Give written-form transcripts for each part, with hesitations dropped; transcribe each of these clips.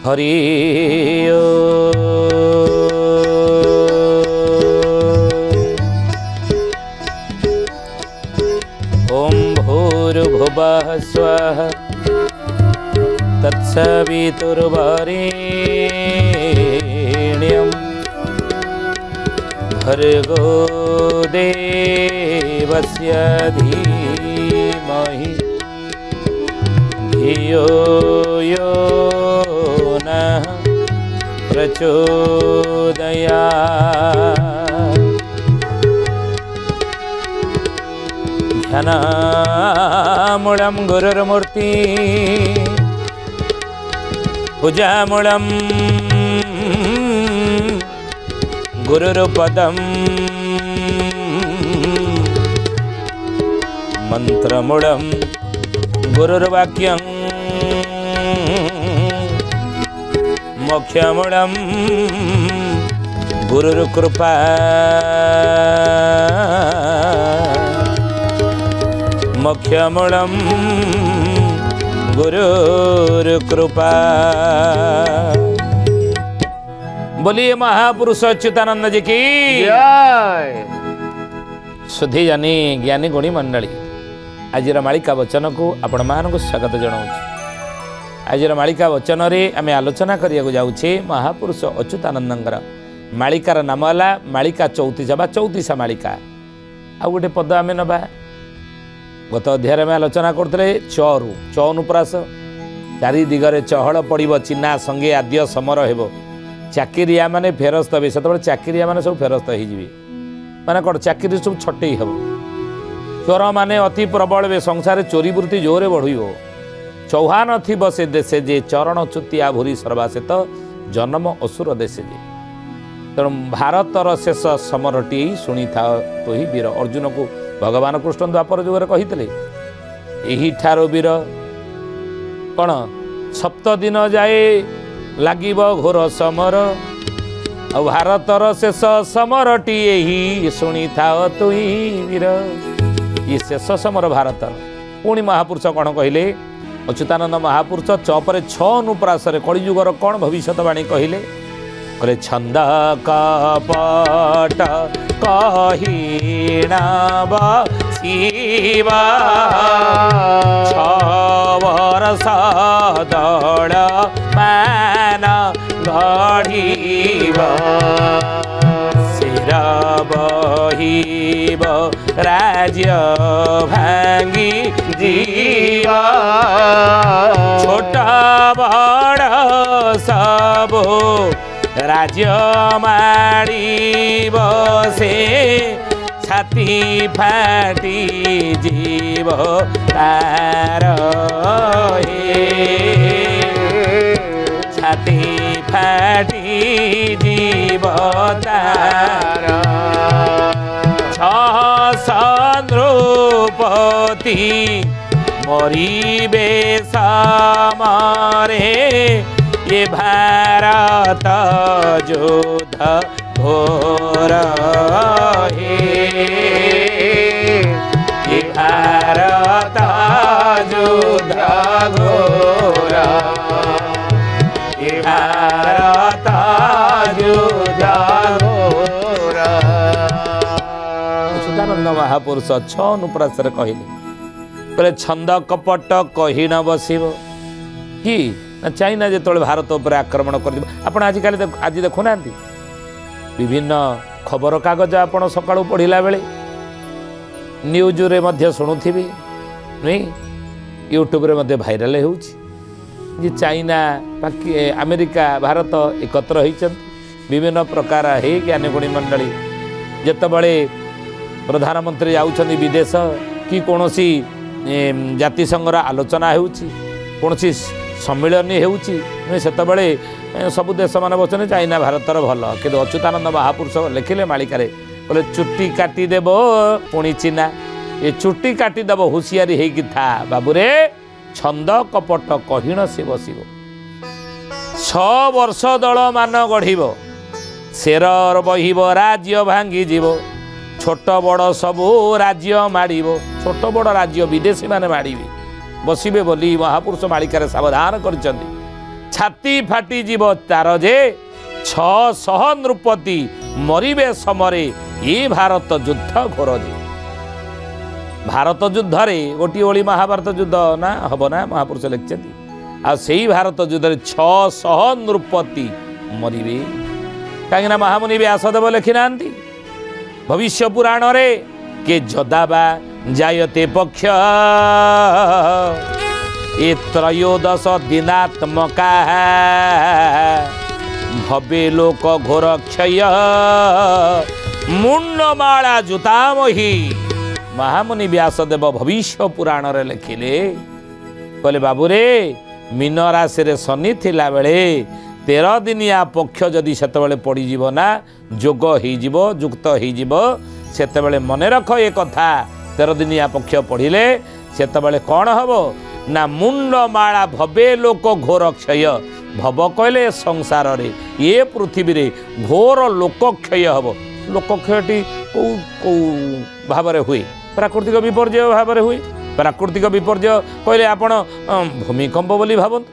हरि ओम भूर्भुवः स्वः तत्सवितुर्वरेण्यं भर्गो देवस्य धीमहि धियो यो नः प्रचोदयात्। ध्यानामूलं गुरुर्मूर्ति पूजामूलं गुरुर्पदं मंत्रमूलं गुरुर्वाक्यं मोक्षमूलं गुरुर्कृपा। मोक्षमूलं गुरुर्कृपा। बोलिए महापुरुष अच्युतानंद जी की जय। सुधी जानी ज्ञानी गुणी मंडली आज मालिका वचन को आपण मानक स्वागत जनाऊँ। आज मालिका वचन रे आम आलोचना करिया जाऊे महापुरुष अच्युतानंदर मालिकार नाम है मालिका चौतीसा बा चौतीसा मालिका। आ गोटे पद आम नवा गत अध्याय में आलोचना करते चरु चनुप्रास चारि दिगरे चहल पड़ब चिन्ना संगे आद्य समर हेब चाकिरिया माने फेरस्त हे से चाकिरिया माने सब फेरस्त हो माने कौन चाकरी सब छटई हे चोर माने अति प्रबल हे संसार चोरी वृत्ति जोरे बढ़ चौहान थी बसे देशे जे चरण चुतिया भूरी सर्वासेत जन्म असुर देशे जे तेणु भारतर शेष समरटी शुणी था तो ही वीर अर्जुन को भगवान कृष्ण द्वापर जुगे कही यही ठार वीर कौन सप्त दिन जाए लगे घोर समर आ भारतर शेष समरटी यही शुणी था तु ही वीर ये शेष समर भारतर। पुणी महापुरुष कौन कहले अच्युतानंद महापुरुष चपरे छ अनुप्रास कलिजुगर कौन भविष्यवाणी कहले कहले छंद कपट कहीना शिवा छवर सदड़ मान गढ़ीब शिर बहिब राज्य भांगी जीवा छोटा बड़ सब राज्य माड़ी बसे छाती फाटी जीव तार छाती फाटी जीव तार द्रौपदी मरीबे समरे ये भारत युद्ध घोर ये भारत युद्ध घोर ये भारत युद्ध घोर। अच्युतानंद महापुरुष छ अनुप्रास कहले छंद कपट कही न बसब कि चाइना जो भारत उपर आक्रमण कर आजिकल आज देखुना विभिन्न खबर कागज आपण सका पढ़ला बेले न्यूज रे मध्य शुणुथिबे नहीं यूट्यूब रे मध्य भाइराल हो चाइना अमेरिका भारत एकत्र होती विभिन्न प्रकार है ज्ञानी गुणी मंडली जितेबले प्रधानमंत्री जाउछन्ति विदेश कि कौन जातिसंघर आलोचना हो सम्मिलन होते सब देश मान बचने चाइना भारतर भल कि अच्युतानंद महापुरुष लिखिले मालिकार बोले चुट्टी काटिदेव पुणी चिन्ना ये चुट्टी काटिदेव हुशियारी होगी था बाबूरे छंद कपट कहीण से बसब 6 वर्ष दल मान गढ़ शेर बहिब राज्य भांगी जीव छोट बड़ सबू राज्य माड़ब छोट बड़ राज्य विदेशी माने माड़बे बसबे बोली महापुरुष मालिकार सावधान कर छाती फाटी जीव तार जे 600 नृपति मरिबे समरे ये भारत युद्ध घोर जे भारत युद्ध रे गोटी ओली महाभारत युद्ध ना हम ना महापुरुष लिखिं आ से भारत युद्ध 600 नृपति मरिबे कहीं महामुनि व्यासदेव लिखि ना भविष्य पुराण रे के जदाबा जायते पक्ष ए त्रयोदश दिनात्मका भवे लोक घोर क्षय मुंडमाला जुतामही महामुनि व्यासदेव भविष्य पुराण रे लिखिले कहले बाबू रे मीन राशि रे शनि थिला बेले 13 दिनिया पक्ष जदि सेतबेले पड़ीजीव ना जोग होईजीव युक्त होईजीव सेतबेले मने रख ए कथा 13 दिनिया पक्ष पढ़िले सेतबेले कौन हब ना मुंडमाला भवे लोक घोर क्षय भव कहले संसार रे ये पृथ्वी रे घोर लोकक्षय हब लोकक्षयटी कौ कौ भाव हुए प्राकृतिक विपर्यय भाव हुए प्राकृतिक विपर्यय कहले आपण भूमिकंप बोली भावत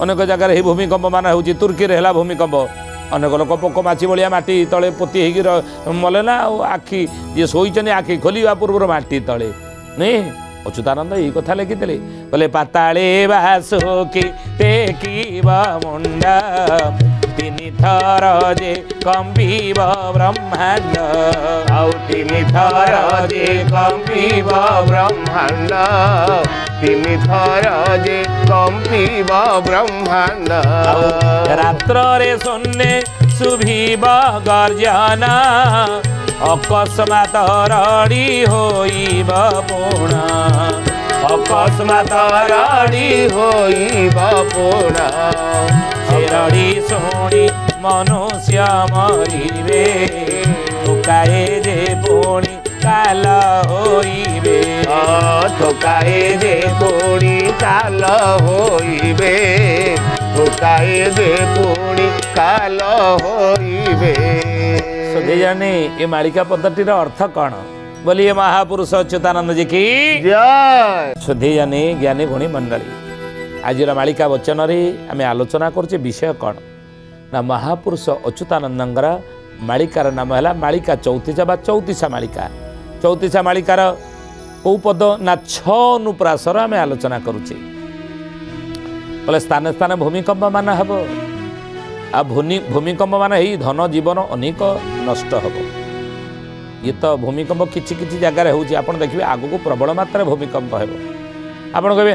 अनेक जगार ही भूमिकंप मान हो तुर्की रे हला भूमिकंप अनेक लोक पोक माछी भलिया माटी तले पोती होगी मले ना आखि जी शोचन आखि खोलिया पूर्व माटी तले नहीं अच्युतानंद यही कथा लिखिले बोले पाताले बासुकी टेकिब मुंडा 3 थर जे कंबीब ब्रह्मांड आउ 3 थर जे कंबीब ब्रह्मांड 3 थर जे कंबीब ब्रह्मांड रात्र रे शून्य शुभिब गर्जना अकस्मात रड़ी होइब पूर्ण अकस्मात रड़ी होइब पूर्ण से रड़ी शुणी मनुष्य मरिबे ठोकाए जे पुणी काल होइबे ठोकाए जे पुणी काल होइबे ठोकाए जे पुणी काल होइबे जाने ये मालिका पद्धतिर अर्थ कौन बोलिए महापुरुष अच्युतानंद जी की जय। सुधी जाने ज्ञानी गुणी मंडली आज मालिका वचन रे आम आलोचना करछे विषय कौन ना महापुरुष अच्युतानंदर मालिकार नाम है मालिका चौतीसा बा चौतीसा मालिकार कौ पद ना 6 अनुप्रासर आम आलोचना करुचे बोले स्थान स्थान भूमिकंप मान हम आ भूमिकंप मान ही धन जीवन अनेक नष्ट हम ये तो भूमिकंप किछि किछि जगार होउछि देखिए आगु को प्रबल मात्रा भूमिकंप हेबो आपण कहबे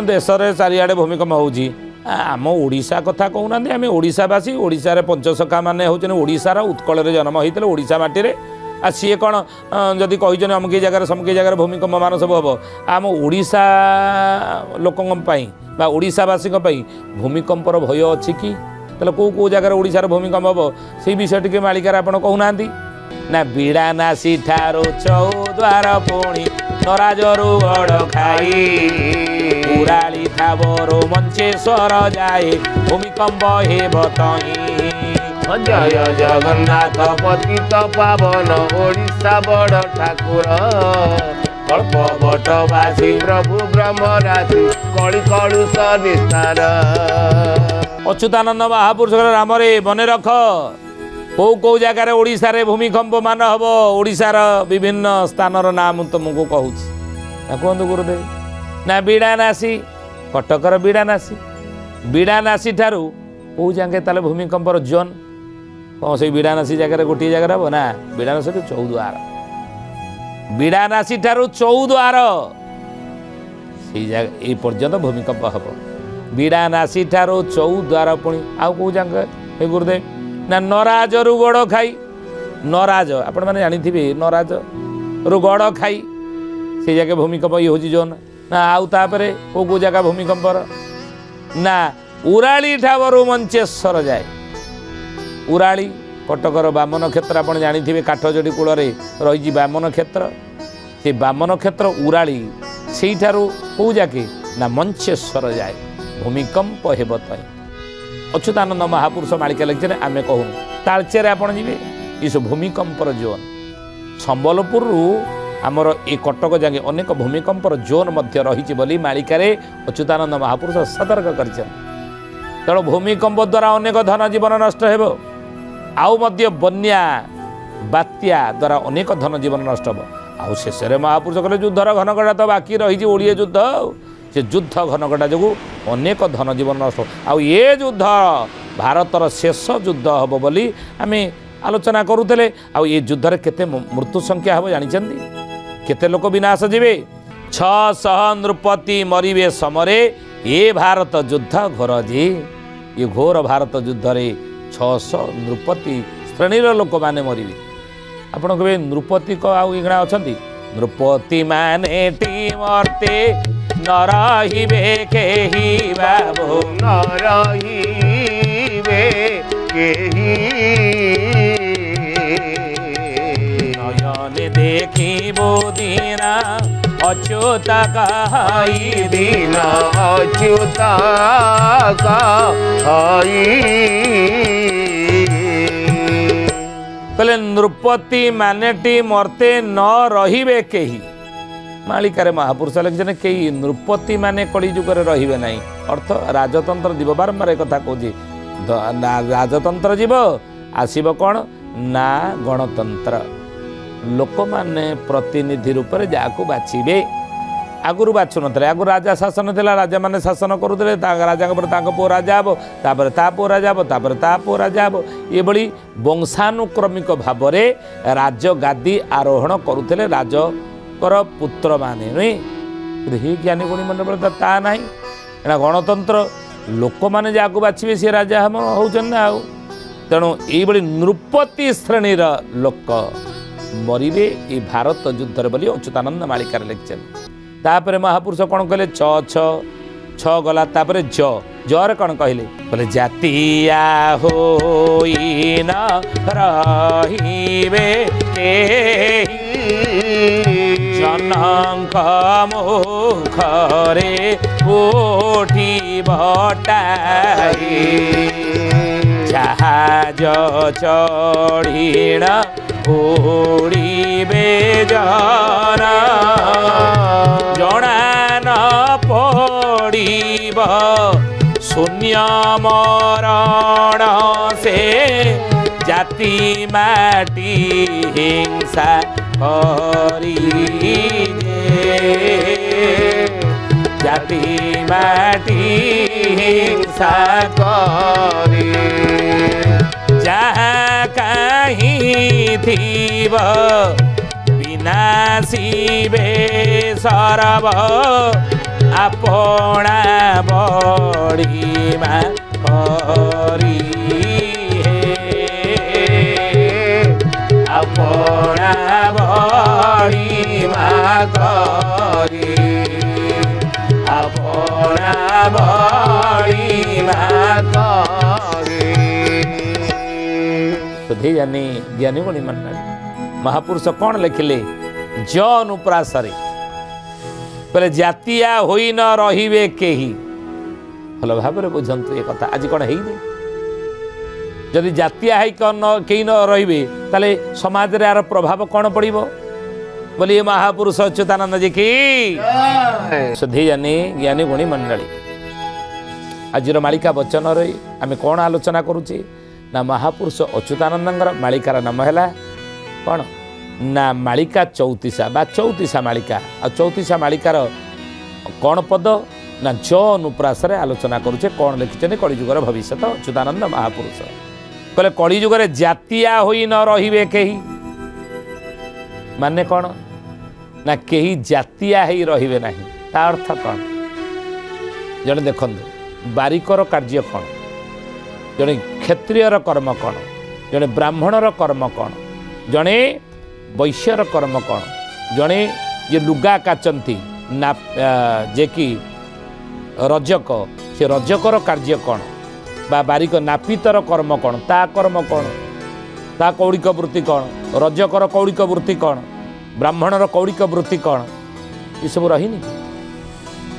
देश रे चारिआडे भूमिकंप होउछि आम ओडिशा कथा कहूना आम ओडिशावासी ओडिशा पंचसखा माने होउछन ओडिशार उत्कल रे जन्म होइतले ओडिशा माटी रे आ सी कौन जदि कहीचन अमुक जगार समुक जगार भूमिकंप मान सब हम आम ओडिशा लोकों बा ओडिशावासी भूमिकंपर भय अच्छी कि तेल कौ कौ जगार ओडिशार भूमिकंप हम से विषय टी मालिकार आपण कहूना ना बीड़ा नासी ठारो चौद्वार पुणी नराजरु गड़ खाई उड़ाली थाबरो मंचेश्वर जाए भूमिकंप हे बतई जय जगन्नाथ पतित पावन ओडिशा बड़ ठाकुर कल्प बटवासी प्रभु ब्रह्मराशि कଳି कलुष निस्तार अच्युतानंद महापुरुष नाम रे मन रख कौ कौ जगार ओडिशा रे भूमिकंप मान हम ओडिशार विभिन्न स्थानर नाम तुमको कहूँ कहतु गुरुदेव ना बीड़ानासी कटकर बीड़ानासी ठारू कौ जाए ताले भूमिकंपर जोन कौन से बीड़ानासी जगह गोटे जगह हम ना बीड़ानासी चौद्वार बीड़ानासी ठारू चौद्वार से पर्यंत भूमिकंप हम बीड़ानासी ठारू चौद्वार पुणी आउ कौ जगह हे गुरुदेव ना नराज रु गड़ खाई नराज आपण मैंने जानी नराज रु गड़ खाई से जगह भूमिकंप ये हूँ जोन ना आउ तापरे कौ कौ जगह भूमिकंपर ना उराली ठावरु मंचेश्वर जाए उराली कटकर बामन क्षेत्र आप जानी काठजोड़ी कूल रही बामन क्षेत्र से बामन क्षेत्र उराली से कौ जाके ना मंचेश्वर जाए भूमिकंप हेब तई अच्युतानंद महापुरुष मालिका लिखते आम कहूँ तालचेर आप जी ये सब भूमिकंपर जोन संबलपुर आमर ए कटक जाए अनेक भूमिकंपर जोन मध्य रही मालिकार अच्युतानंद महापुरुष सतर्क कर तेणु भूमिकंप द्वारा अनेक धन जीवन नष्ट हेब आउ मध्य बन्या बात्या द्वारा अनेक धन जीवन नष्ट हो आउ शेष महापुरुष कहले युद्धर घनघटा तो बाकी रही ओडिया युद्ध से युद्ध घनघटा जो अनेक धन जीवन नष्ट आउ ये युद्ध भारतर शेष युद्ध हम बोली आम आलोचना करूले आउ ये युद्ध केते मृत्यु संख्या हम जानी केते लोक विनाश जीवे 600 नृपति मरिवे समरे ये भारत युद्ध घोर जी ये घोर भारत युद्ध रे 600 नृपति श्रेणीर लोक माने मरिवे आपण कहे नृपति को आउ इगणा अछंती नृपति माने टी मरते न रहिबे केही बाबू न रहिबे केही नयने देखिबो दीना अच्युत कहाई दीन अच्युत कहाई कहले नृपति मानेटी मरते न रहिबे केही मालिकारे महापुरुष लिखिछन केही नृपति माने कली जुगरे रहिबे नाही अर्थ राजतंत्र जीव बारंबार एक कथा कहूची राजतंत्र जीव आसीब कौन ना गणतंत्र लोक माने प्रतिनिधि रूप में जाकू बाछिबे आगुरु बाछु नथले आगु राजा शासन थिला राजा माने शासन करूले राजा पर पो राजा हे तापर ता पो राजा हे तापर ता पो राजा हे ये बड़ी वंशानुक्रमिक भाव में राजगादी आरोहण करुले राजकर पुत्र माने नुई ही ज्ञानी गुणी मंडल ता ना एना गणतंत्र लोक माने जाकू बाछिबे से राजा हम होउछन ना तेणु ये नृपति श्रेणीर लोक मरिबे ये भारत युद्ध बोली अच्युतानंद मालिकार लिखिछन तापर महापुरुष कौन कहले छ छ गला तापर जर कौन कहले बोले जातिया होइन रहिबे जनक मुखरे उठी बटाई जहाज चढ़ीण उड़ीबे जना जणा न पड़ीब शून्य मरण से जाति माटी हिंसा करी जाति माटी हिंसा करी जहाँ कहीं थीब विनाशिबे सरब अपना बड़ीमा करी अपना बड़ीमा करी अपना बड़ीमा करी सुधी जानी ज्ञानी गुणी मंडल महापुरुष कौन लिखिले ज अनुप्रासरे बोले जातिया होई न रहिबे केही भल भाव बुझंतु ये कथा आज कौन है जदि जातिया है कहीं न रहिबे ताले समाज रे यार प्रभाव कौन पड़िबो बोलिए महापुरुष अच्युतानंद जी की सुधी जानी ज्ञानी गुणी मंडली आज मालिका वचन रे आम कौन आलोचना करुचे ना महापुरुष अच्युतानंद मालिकार नाम है कौन ना मालिका चौतीसा बा चौतीसा मालिका आ चौतीसा मालिकार कौन पद ना ज अनुप्रास आलोचना करुचे कौन लिखिं कलिजुगर भविष्य अच्युतानंद महापुरुष कहले कलिजुगर जातिया होई न रहिबे केही माने कौन ना केही जातिया ही रहिबे नाही ता अर्थ कौन जने देखंदु बारिकर कार्य कौन जने क्षत्रियर कर्म कौन जने ब्राह्मणर कर्म कौन जने वैश्यर कर्म कौन जने ये लुगा काचंती ना जे कि रजक से रजकर कार्य कौन बा बारिक नापितर कर्म कौन ता कर्म कौन ता कौड़िक वृत्ति कौन रजकर कौड़िक वृत्ति कौन ब्राह्मणर कौड़िक वृत्ति कौन ये सब रही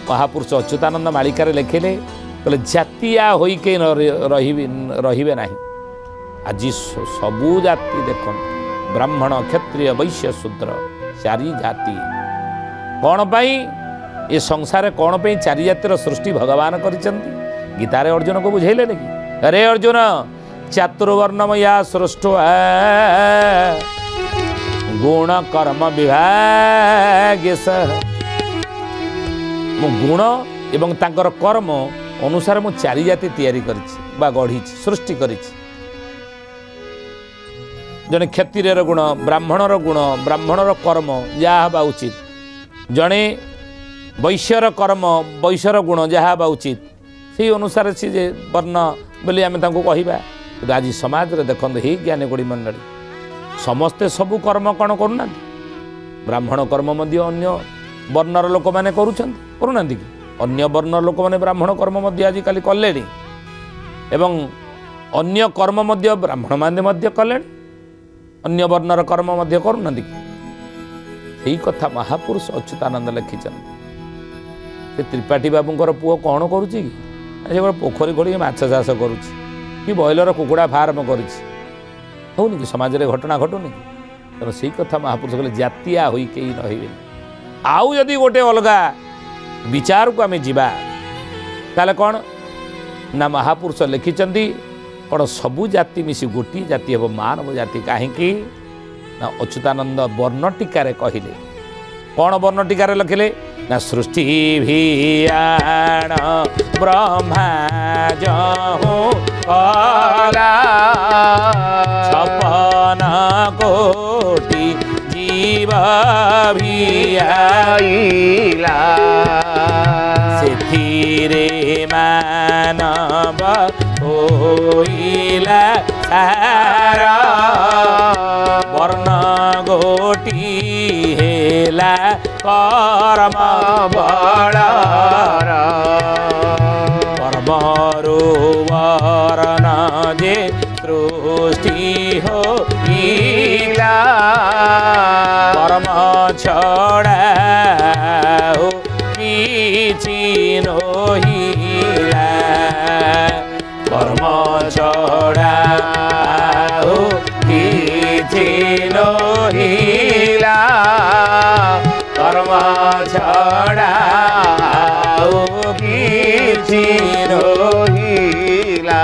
महापुरुष अच्युतानंद मालिकार लिखिले बोले जातिया होई के रहिबे नाही आज सबू जाति देख ब्राह्मण क्षत्रिय वैश्य शूद्र चारि जाति कौन पाई ये संसार कौन पाई चारि जातिर सृष्टि भगवान करिसेंती गीतारे अर्जुन को बुझेले कि अरे अर्जुन चातुर्वर्णमया सृष्ट गुण कर्म विभाग मु गुण एवं तांकर कर्म अनुसार मु चारि जाति तैयारी करिछि बा गढ़ी सृष्टि करिछि जने क्षत्रियर गुण ब्राह्मणर गुण ब्राह्मणर कर्म जहाँ हवा उचित जड़े वैश्यर कर्म वैश्यर गुण जहाँ हवा उचित से अनुसार सी जे वर्ण बोली आम कहवा आज समाज रे देखते ही ज्ञानी गुड़ी मंडली समस्ते सबू कर्म कौन करूना ब्राह्मण कर्म मध्य अन्य वर्णर लोक मैंने करूना कि अन्य वर्णर लोक मैंने ब्राह्मण कर्म आजिकल कले एवं अन्य कर्म मध्य ब्राह्मण मैंने कले अन्य वर्णर कर्म मध्य करूना कि यही कथा महापुरुष अच्युतानंद लिखिछन से त्रिपाठी बाबूंकर पुओ कौन करुच्ची कि पोखरी खोल माछ चाष करुच्ची कि बॉयलर कुकुड़ा फार्म करूनी कि समाज में घटना घटुनी कि तेना से कथा महापुरुष कहले जातिया होई कई रहिबे आउ यदि गोटे अलग विचार को आम जीवा ताले कौन ना महापुरुष लिखिचंदी कौन सबू जाति मिसी गोटी जाति हम मानव जाति कहीं ना अच्युतानंद वर्ण टीकार कहले कौन वर्ण टीकार लिखिले ना सृष्टि भियाण ब्रह्मा जहु कला छपन कोटि जीव भियाइला सेथिरे मानव होइला सारा वर्ण गोटी हेला कर्म बड़र कर्मरु वर्ण जे सृष्टि होइला कर्म छड़ा हो किछि नहिला कर्म छड़ा हो किछि नहिला कर्म छड़ा हो किछि नहिला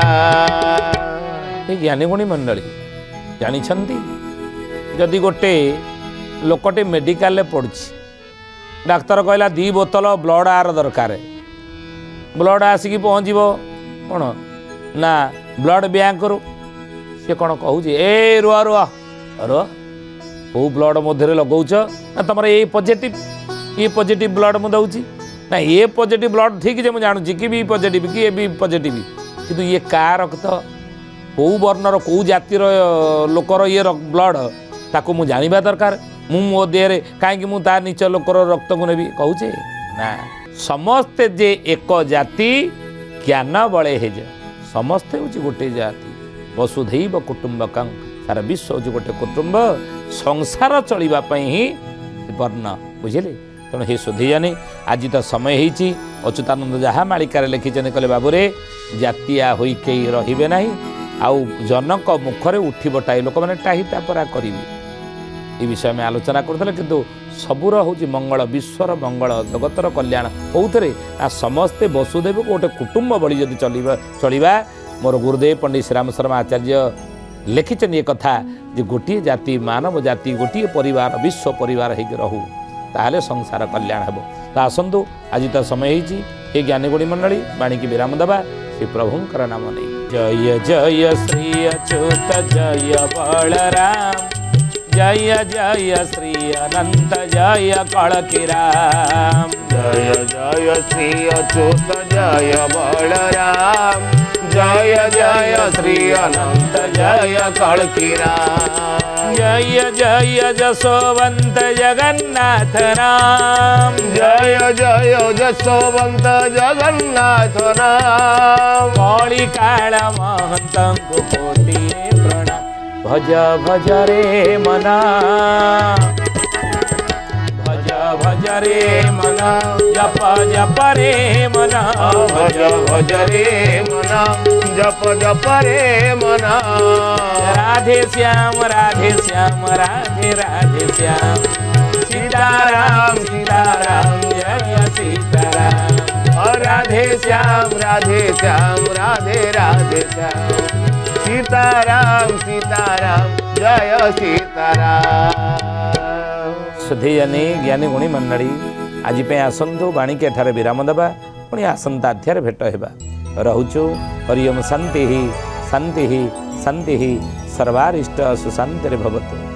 ज्ञानी गुणी मंडली जानिछंती जदि गोटे लोकटे मेडिकल पड़ुछि डाक्तर कहला 2 बोतल ब्लड आर दरकार ब्लड आसिक पहुँचब कौन ना ब्लड बैंक रू सी कौन कहूँ ए रुआ रुआ रुआ कौ ब्लड मध्य लगौच ना तुम ये पॉजिटिव ब्लड मुझे दूसरी ना ये पॉजिटिव ब्लड ठीक है मुझे जानूँ कि बी पॉजिटिव कि ए बी पॉजिटिव किंतु ये का रक्त कौ वर्णर कौ जातिर लोकर ये ब्लड ताको मु जानिबा दरकार मु मो देहरे कहीं मुझे नीच लोकर रक्त को नेबी कहूचे ना समस्ते जे एक जाति ज्ञान बड़े हे जे समस्ते हूँ गोटे जाति वसुधैव कुटुंबकं सारा विश्व हूँ गोटे कुटुंब संसार चलवाई ही वर्ण बुझे तेणु हे सुधी जानी आज तो समय होती अच्युतानंद जहाँ मालिकार लिखिं कहले बाबूरे जातिया होई कई रहिबे नाही आउ जनक मुखरे उठी बटाई लोक मैंने टाही टापरा करेंगे ये विषय में आलोचना करते किंतु सबूर हूँ मंगल विश्वर मंगल जगतर कल्याण कौथे ना समस्ते वसुदेव को गोटे कुटुंब बड़ी जदि चलवा मोर गुरुदेव पंडित श्रीराम शर्मा आचार्य लिखिं ये कथा जे गोटे जाति मानव जाति गोटे परिवार विश्व परिवार हो रहू ताहले संसार कल्याण हेब तो आसतु आज तो समय होती ज्ञानी गुणी मंडली वाणी की विराम देवा श्री प्रभुंकर नाम नहीं जय जय श्री अच्युत जय बलराम जय जय श्री अनंत जय कलकीराम जय जय श्री अच्युत जय बलराम जय जय श्री अनंत जय कलकीराम जय जय जसोवंत जगन्नाथ राम जय जय जसोवंत जगन्नाथ राम कौड़ी काल महंत कोटि प्रणाम भज भज रे मना भज भज रे मना जप जप रे मना भज भज रे मना जप जप रे मना राधे श्याम राधे श्याम राधे राधे श्याम सीताराम सीताराम जय सीताराम। राधे श्याम राधे श्याम राधे राधे श्याम सीताराम सीताराम जय सीताराम। सुधीजनी ज्ञानी गुणी मंडली आज आसतु बाणी के ठारे विराम देवा पुणी आसंता अध्याय भेट होगा रोचु। हरि ओम शांति शांति शांति सर्वारिष्ट सुशांति भवतु।